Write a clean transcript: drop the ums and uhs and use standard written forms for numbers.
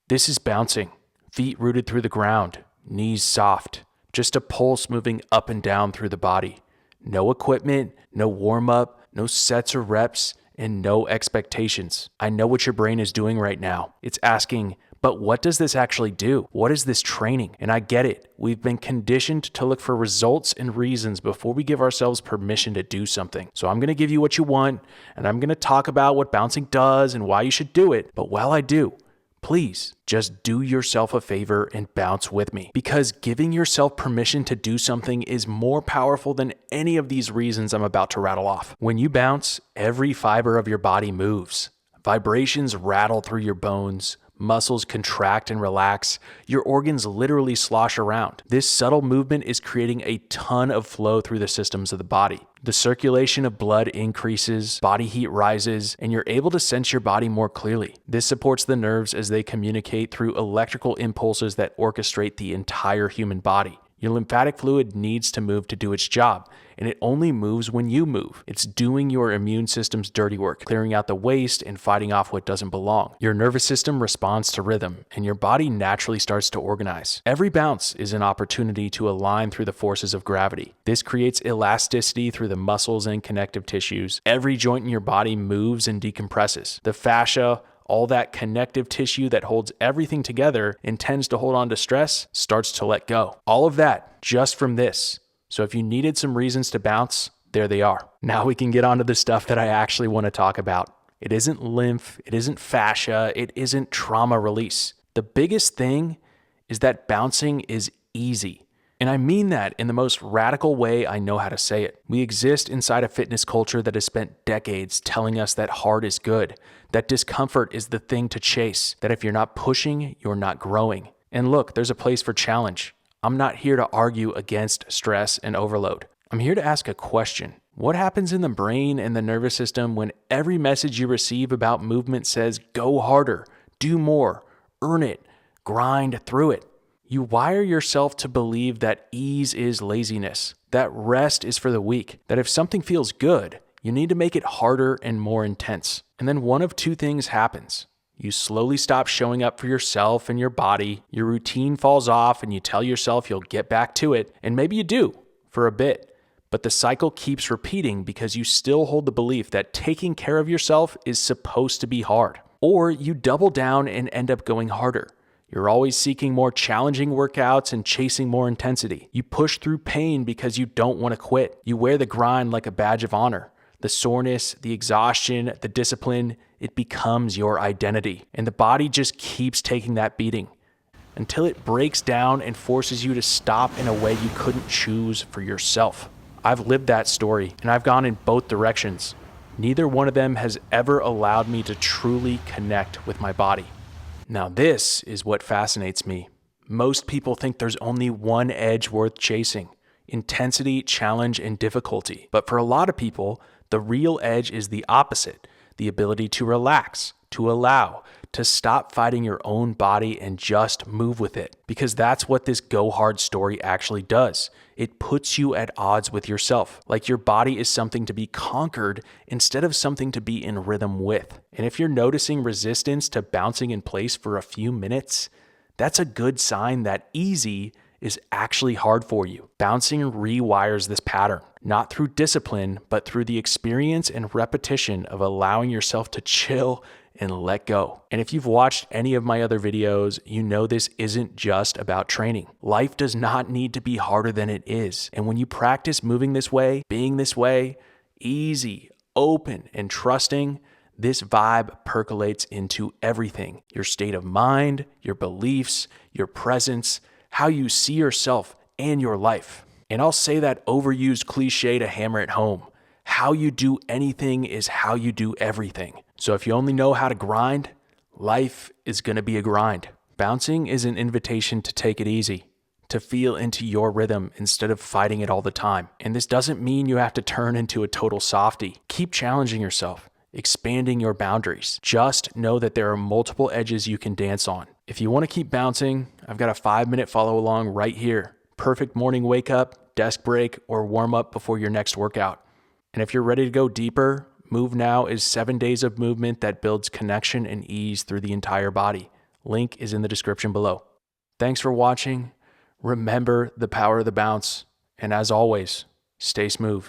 This is bouncing, feet rooted through the ground, knees soft, just a pulse moving up and down through the body. No equipment, no warm-up, no sets or reps, and no expectations. I know what your brain is doing right now. It's asking, but what does this actually do? What is this training? And I get it. We've been conditioned to look for results and reasons before we give ourselves permission to do something. So I'm going to give you what you want, and I'm going to talk about what bouncing does and why you should do it. But while I do, please just do yourself a favor and bounce with me, because giving yourself permission to do something is more powerful than any of these reasons I'm about to rattle off. When you bounce, every fiber of your body moves. Vibrations rattle through your bones. Muscles contract and relax. Your organs literally slosh around. This subtle movement is creating a ton of flow through the systems of the body. The circulation of blood increases, body heat rises, and you're able to sense your body more clearly. This supports the nerves as they communicate through electrical impulses that orchestrate the entire human body. Your lymphatic fluid needs to move to do its job, and it only moves when you move. It's doing your immune system's dirty work, clearing out the waste and fighting off what doesn't belong. Your nervous system responds to rhythm, and your body naturally starts to organize. Every bounce is an opportunity to align through the forces of gravity. This creates elasticity through the muscles and connective tissues. Every joint in your body moves and decompresses. The fascia, all that connective tissue that holds everything together and tends to hold on to stress, starts to let go. All of that just from this. So if you needed some reasons to bounce, there they are. Now we can get on to the stuff that I actually want to talk about. It isn't lymph, it isn't fascia, it isn't trauma release. The biggest thing is that bouncing is easy. And I mean that in the most radical way I know how to say it. We exist inside a fitness culture that has spent decades telling us that hard is good, that discomfort is the thing to chase, that if you're not pushing, you're not growing. And look, there's a place for challenge. I'm not here to argue against stress and overload. I'm here to ask a question. What happens in the brain and the nervous system when every message you receive about movement says, go harder, do more, earn it, grind through it? You wire yourself to believe that ease is laziness, that rest is for the weak, that if something feels good, you need to make it harder and more intense. And then one of two things happens. You slowly stop showing up for yourself and your body, your routine falls off, and you tell yourself you'll get back to it, and maybe you do, for a bit. But the cycle keeps repeating because you still hold the belief that taking care of yourself is supposed to be hard. Or you double down and end up going harder. You're always seeking more challenging workouts and chasing more intensity. You push through pain because you don't want to quit. You wear the grind like a badge of honor. The soreness, the exhaustion, the discipline, it becomes your identity. And the body just keeps taking that beating until it breaks down and forces you to stop in a way you couldn't choose for yourself. I've lived that story, and I've gone in both directions. Neither one of them has ever allowed me to truly connect with my body. Now this is what fascinates me. Most people think there's only one edge worth chasing: intensity, challenge, and difficulty. But for a lot of people, the real edge is the opposite: the ability to relax, to allow, to stop fighting your own body and just move with it. Because that's what this go hard story actually does. It puts you at odds with yourself, like your body is something to be conquered instead of something to be in rhythm with. And if you're noticing resistance to bouncing in place for a few minutes, that's a good sign that easy is actually hard for you. Bouncing rewires this pattern, not through discipline, but through the experience and repetition of allowing yourself to chill and let go. And if you've watched any of my other videos, you know this isn't just about training. Life does not need to be harder than it is. And when you practice moving this way, being this way, easy, open, and trusting, this vibe percolates into everything: your state of mind, your beliefs, your presence, how you see yourself and your life. And I'll say that overused cliche to hammer it home: how you do anything is how you do everything. So if you only know how to grind, life is going to be a grind. Bouncing is an invitation to take it easy, to feel into your rhythm instead of fighting it all the time. And this doesn't mean you have to turn into a total softie. Keep challenging yourself, expanding your boundaries. Just know that there are multiple edges you can dance on. If you want to keep bouncing, I've got a 5-minute follow along right here. Perfect morning wake up, desk break, or warm up before your next workout. And if you're ready to go deeper, Move Now is 7 days of movement that builds connection and ease through the entire body. Link is in the description below. Thanks for watching. Remember the power of the bounce. And as always, stay smooth.